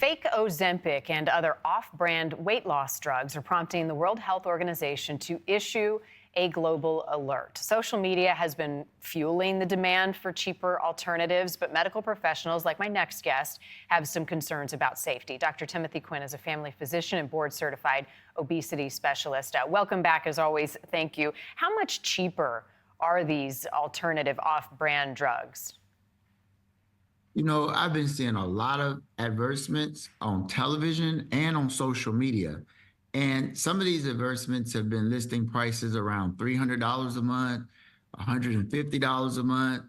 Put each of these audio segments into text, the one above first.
Fake Ozempic and other off-brand weight loss drugs are prompting the World Health Organization to issue a global alert. Social media has been fueling the demand for cheaper alternatives, but medical professionals like my next guest have some concerns about safety. Dr. Timothy Quinn is a family physician and board-certified obesity specialist. Welcome back, as always. Thank you. How much cheaper are these alternative off-brand drugs? You know, I've been seeing a lot of advertisements on television and on social media. And some of these advertisements have been listing prices around $300 a month, $150 a month.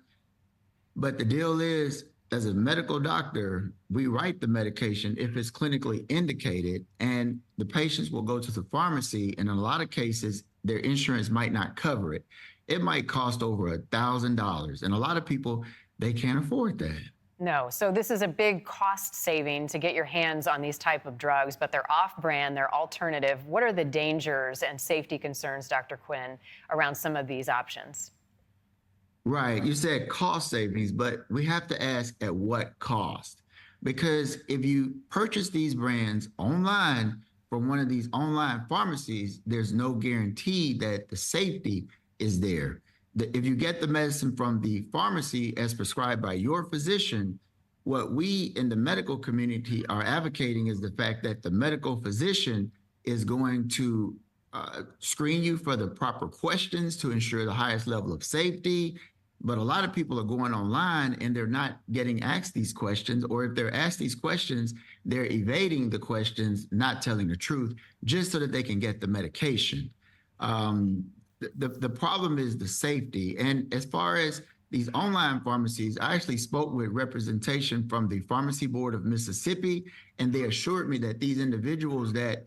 But the deal is, as a medical doctor, we write the medication if it's clinically indicated, and the patients will go to the pharmacy, and in a lot of cases, their insurance might not cover it. It might cost over $1,000, and a lot of people, they can't afford that. No. So this is a big cost saving to get your hands on these type of drugs, but they're off-brand, they're alternative. What are the dangers and safety concerns, Dr. Quinn, around some of these options? Right. You said cost savings, but we have to ask at what cost? Because if you purchase these brands online from one of these online pharmacies, there's no guarantee that the safety is there. If you get the medicine from the pharmacy as prescribed by your physician, what we in the medical community are advocating is the fact that the medical physician is going to screen you for the proper questions to ensure the highest level of safety. But a lot of people are going online and they're not getting asked these questions, or if they're asked these questions, they're evading the questions, not telling the truth, just so that they can get the medication. The problem is the safety. And as far as these online pharmacies, I actually spoke with representation from the Pharmacy Board of Mississippi, and they assured me that these individuals that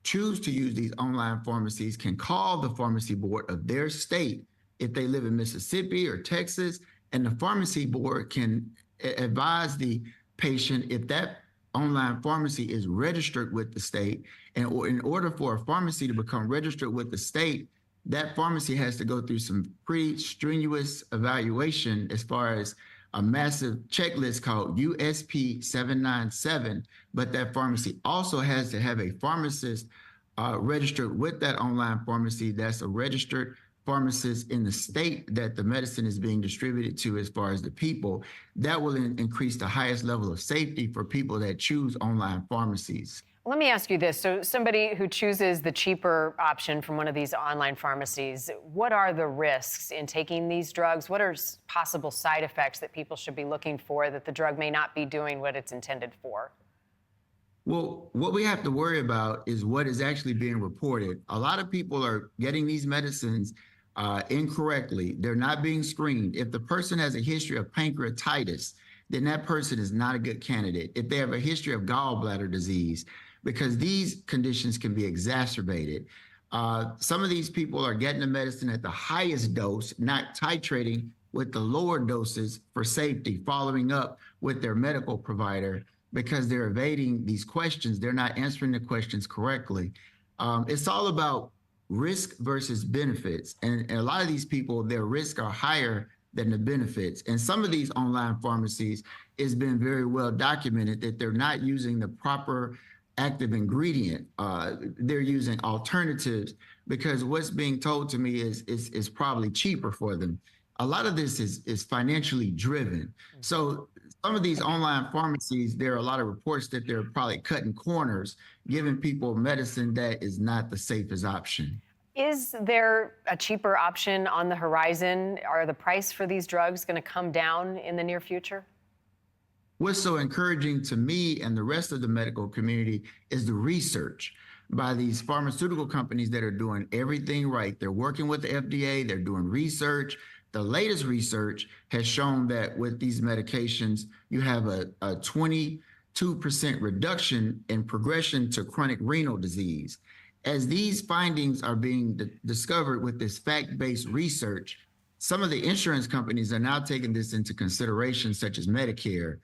choose to use these online pharmacies can call the pharmacy board of their state if they live in Mississippi or Texas, and the pharmacy board can advise the patient if that online pharmacy is registered with the state. And in order for a pharmacy to become registered with the state, that pharmacy has to go through some pretty strenuous evaluation as far as a massive checklist called USP 797. But that pharmacy also has to have a pharmacist registered with that online pharmacy that's a registered pharmacist in the state that the medicine is being distributed to as far as the people. That will increase the highest level of safety for people that choose online pharmacies. Let me ask you this. So somebody who chooses the cheaper option from one of these online pharmacies, what are the risks in taking these drugs? What are possible side effects that people should be looking for that the drug may not be doing what it's intended for? Well, what we have to worry about is what is actually being reported. A lot of people are getting these medicines incorrectly. They're not being screened. If the person has a history of pancreatitis, then that person is not a good candidate. If they have a history of gallbladder disease, because these conditions can be exacerbated. Some of these people are getting the medicine at the highest dose, not titrating with the lower doses for safety, following up with their medical provider because they're evading these questions. They're not answering the questions correctly. It's all about risk versus benefits. And a lot of these people, their risks are higher than the benefits. And some of these online pharmacies, it's been very well documented that they're not using the proper active ingredient. They're using alternatives because what's being told to me is probably cheaper for them. A lot of this is financially driven. So some of these online pharmacies, there are a lot of reports that they're probably cutting corners, giving people medicine that is not the safest option. Is there a cheaper option on the horizon? Are the price for these drugs going to come down in the near future? What's so encouraging to me and the rest of the medical community is the research by these pharmaceutical companies that are doing everything right. They're working with the FDA, they're doing research. The latest research has shown that with these medications, you have a 22% reduction in progression to chronic renal disease. As these findings are being discovered with this fact-based research, some of the insurance companies are now taking this into consideration, such as Medicare.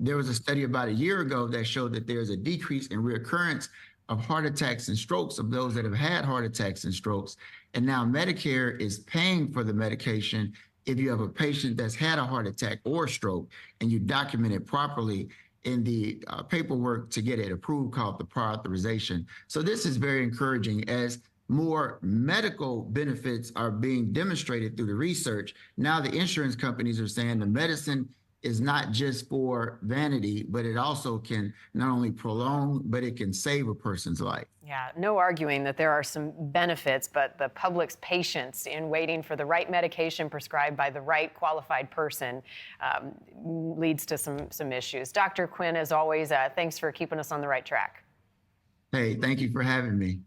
There was a study about a year ago that showed that there's a decrease in reoccurrence of heart attacks and strokes of those that have had heart attacks and strokes. And now Medicare is paying for the medication if you have a patient that's had a heart attack or stroke and you document it properly. in the paperwork to get it approved called the prior authorization. So this is very encouraging as more medical benefits are being demonstrated through the research. Now the insurance companies are saying the medicine is not just for vanity, but it also can not only prolong, but it can save a person's life. Yeah, no arguing that there are some benefits, but the public's patience in waiting for the right medication prescribed by the right qualified person leads to some issues. Dr. Quinn, as always, thanks for keeping us on the right track. Hey, thank you for having me.